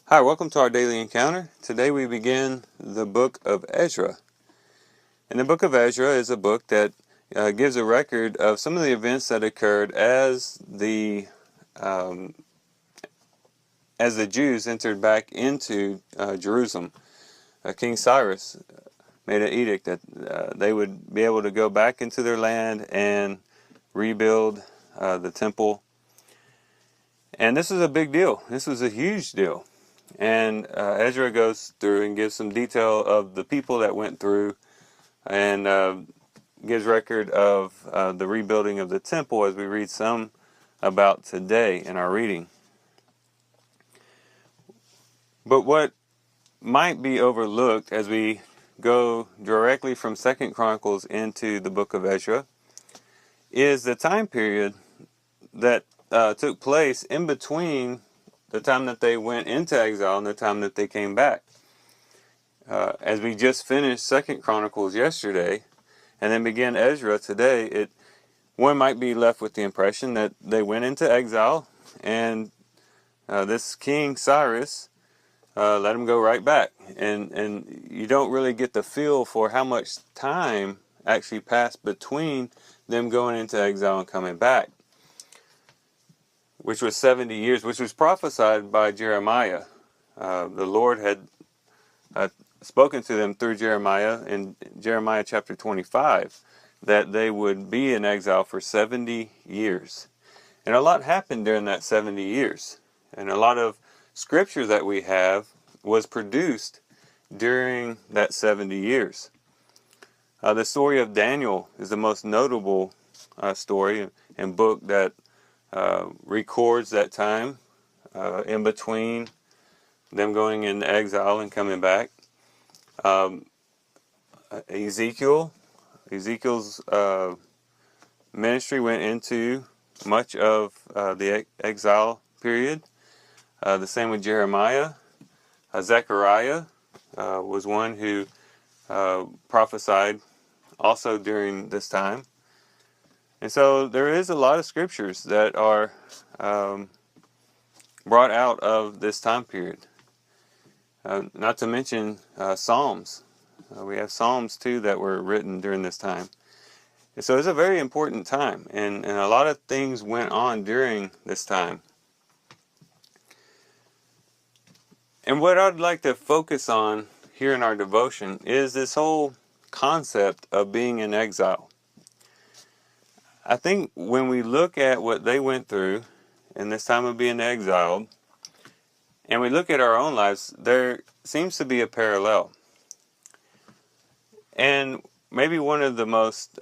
Hi, welcome to our daily encounter. Today we begin the book of Ezra. And the book of Ezra is a book that gives a record of some of the events that occurred as um, the Jews entered back into Jerusalem. King Cyrus made an edict that they would be able to go back into their land and rebuild the temple. And this was a big deal. This was a huge deal. And Ezra goes through and gives some detail of the people that went through and gives record of the rebuilding of the temple, as we read some about today in our reading. But what might be overlooked as we go directly from 2nd Chronicles into the book of Ezra is the time period that took place in between the time that they went into exile and the time that they came back. As we just finished 2nd Chronicles yesterday and then began Ezra today, one might be left with the impression that they went into exile and this King Cyrus let them go right back. And you don't really get the feel for how much time actually passed between them going into exile and coming back, which was 70 years, which was prophesied by Jeremiah. The Lord had spoken to them through Jeremiah in Jeremiah chapter 25 that they would be in exile for 70 years. And a lot happened during that 70 years. And a lot of scripture that we have was produced during that 70 years. The story of Daniel is the most notable story and book that records that time in between them going into exile and coming back. Ezekiel's ministry went into much of the exile period. The same with Jeremiah. Zechariah was one who prophesied also during this time. And so there is a lot of scriptures that are brought out of this time period. Not to mention Psalms. We have Psalms too that were written during this time. And so it's a very important time, and a lot of things went on during this time. And what I'd like to focus on here in our devotion is this whole concept of being in exile. I think when we look at what they went through in this time of being exiled, and we look at our own lives, there seems to be a parallel. And maybe one of the most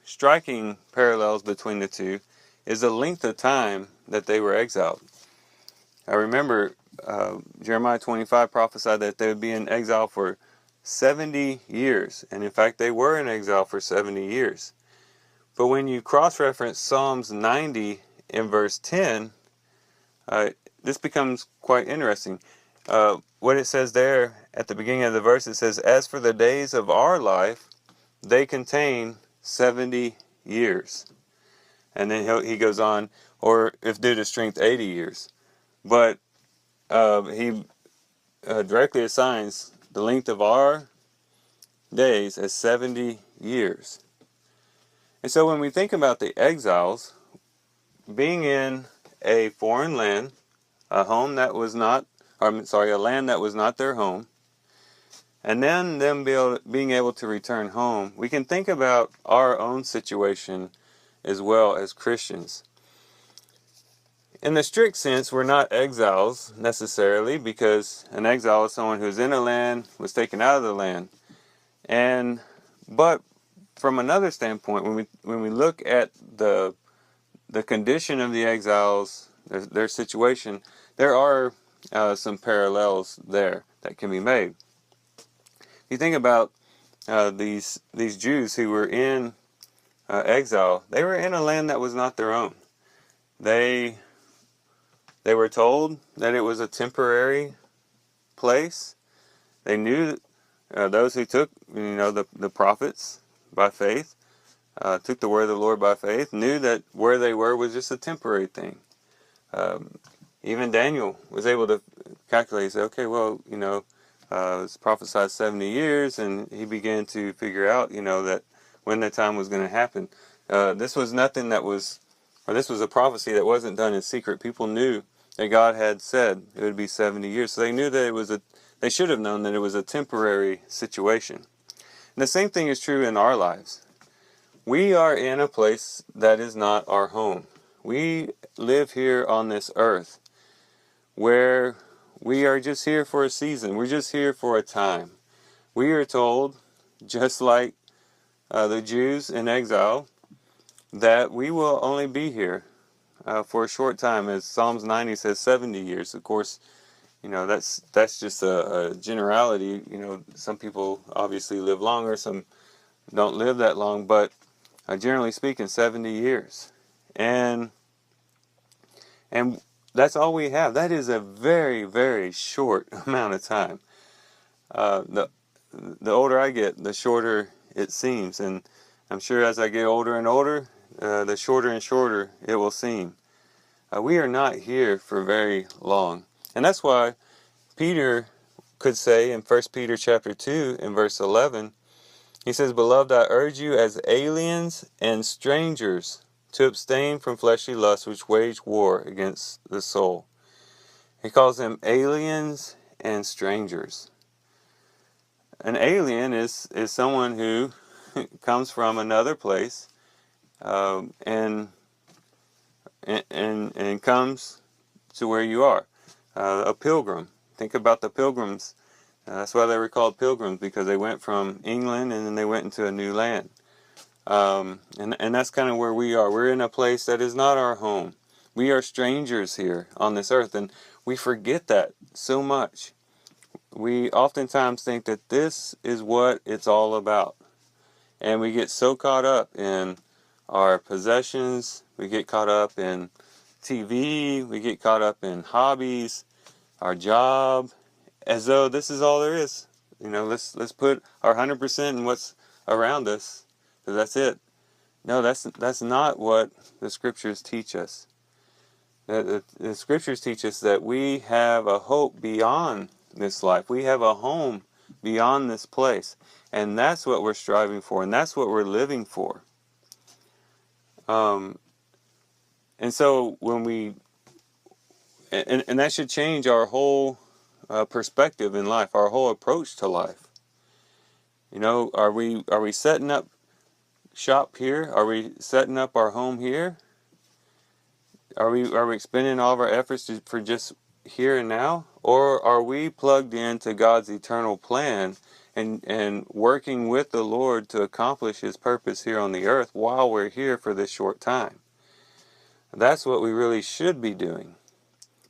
striking parallels between the two is the length of time that they were exiled. I remember Jeremiah 25 prophesied that they would be in exile for 70 years. And in fact, they were in exile for 70 years. But when you cross-reference Psalms 90 in verse 10, this becomes quite interesting. What it says there at the beginning of the verse, it says, "As for the days of our life, they contain 70 years." And then he goes on, or if due to strength, 80 years. But he directly assigns the length of our days as 70 years. And so when we think about the exiles, being in a foreign land, a land that was not their home, and then them being able to return home, we can think about our own situation as well as Christians. In the strict sense, we're not exiles necessarily, because an exile is someone who's in a land, was taken out of the land. But from another standpoint, when we look at the condition of the exiles, their situation, there are some parallels there that can be made. You think about these Jews who were in exile. They were in a land that was not their own. They were told that it was a temporary place. They knew those who took the prophets by faith, took the word of the Lord by faith, knew that where they were was just a temporary thing. Even Daniel was able to calculate, say, okay, well, it's prophesied 70 years, and he began to figure out, that when that time was going to happen. This was nothing that was, or this was a prophecy that wasn't done in secret. People knew that God had said it would be 70 years, so they knew that they should have known that it was a temporary situation. And the same thing is true in our lives. We are in a place that is not our home. We live here on this earth where we are just here for a season. We're just here for a time. We are told, just like the Jews in exile, that we will only be here for a short time. As Psalms 90 says, 70 years. Of course, that's just a generality. Some people obviously live longer, some don't live that long, but generally speaking, 70 years. And that's all we have. That is a very, very short amount of time. The older I get, the shorter it seems. And I'm sure as I get older and older, the shorter and shorter it will seem. We are not here for very long. And that's why Peter could say in 1 Peter chapter 2 in verse 11, he says, "Beloved, I urge you as aliens and strangers to abstain from fleshly lusts which wage war against the soul." He calls them aliens and strangers. An alien is someone who comes from another place and comes to where you are. A pilgrim. Think about the pilgrims. That's why they were called pilgrims, because they went from England and then they went into a new land. And that's kind of where we are. We're in a place that is not our home. We are strangers here on this earth, and we forget that so much. We oftentimes think that this is what it's all about. And we get so caught up in our possessions, we get caught up in TV, we get caught up in hobbies, our job, as though this is all there is. Let's put our 100% in what's around us, because that's it. No, that's not what the scriptures teach us. The scriptures teach us that we have a hope beyond this life. We have a home beyond this place. And that's what we're striving for, and that's what we're living for. And so when we, and that should change our whole perspective in life, our whole approach to life. Are we setting up shop here? Are we setting up our home here? Are we expending all of our efforts for just here and now? Or are we plugged into God's eternal plan and working with the Lord to accomplish His purpose here on the earth while we're here for this short time? That's what we really should be doing.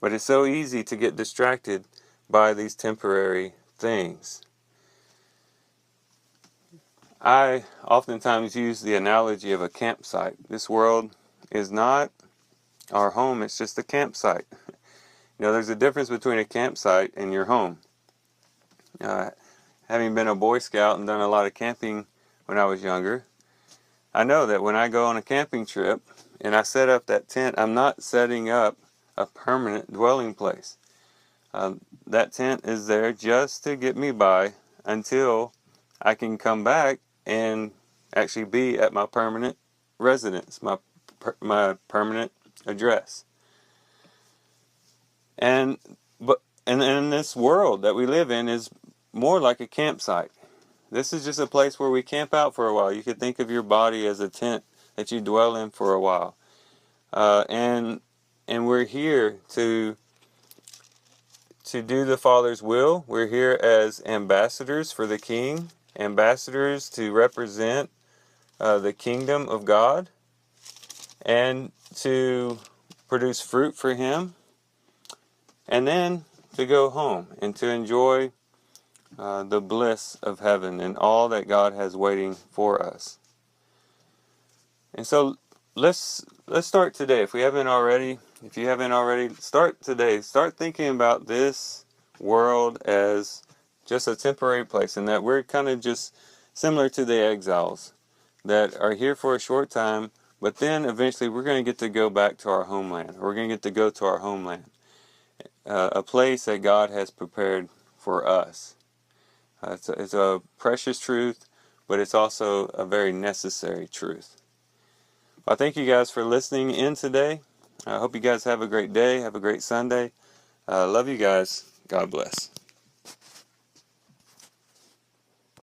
But it's so easy to get distracted by these temporary things. I oftentimes use the analogy of a campsite. This world is not our home, it's just a campsite. There's a difference between a campsite and your home. Having been a Boy Scout and done a lot of camping when I was younger, I know that when I go on a camping trip and I set up that tent, I'm not setting up a permanent dwelling place. That tent is there just to get me by until I can come back and actually be at my permanent residence, my permanent address. And in this world that we live in is more like a campsite. This is just a place where we camp out for a while. You could think of your body as a tent that you dwell in for a while. And we're here to do the Father's will. We're here as ambassadors for the King, ambassadors to represent the kingdom of God, and to produce fruit for Him, and then to go home and to enjoy the bliss of heaven and all that God has waiting for us. And so let's start today. If you haven't already, start today. Start thinking about this world as just a temporary place, and that we're kind of just similar to the exiles that are here for a short time, but then eventually we're going to get to go back to our homeland. We're going to get to go to our homeland. a place that God has prepared for us. It's a precious truth, but it's also a very necessary truth. I thank you guys for listening in today. I hope you guys have a great day. Have a great Sunday. Love you guys. God bless.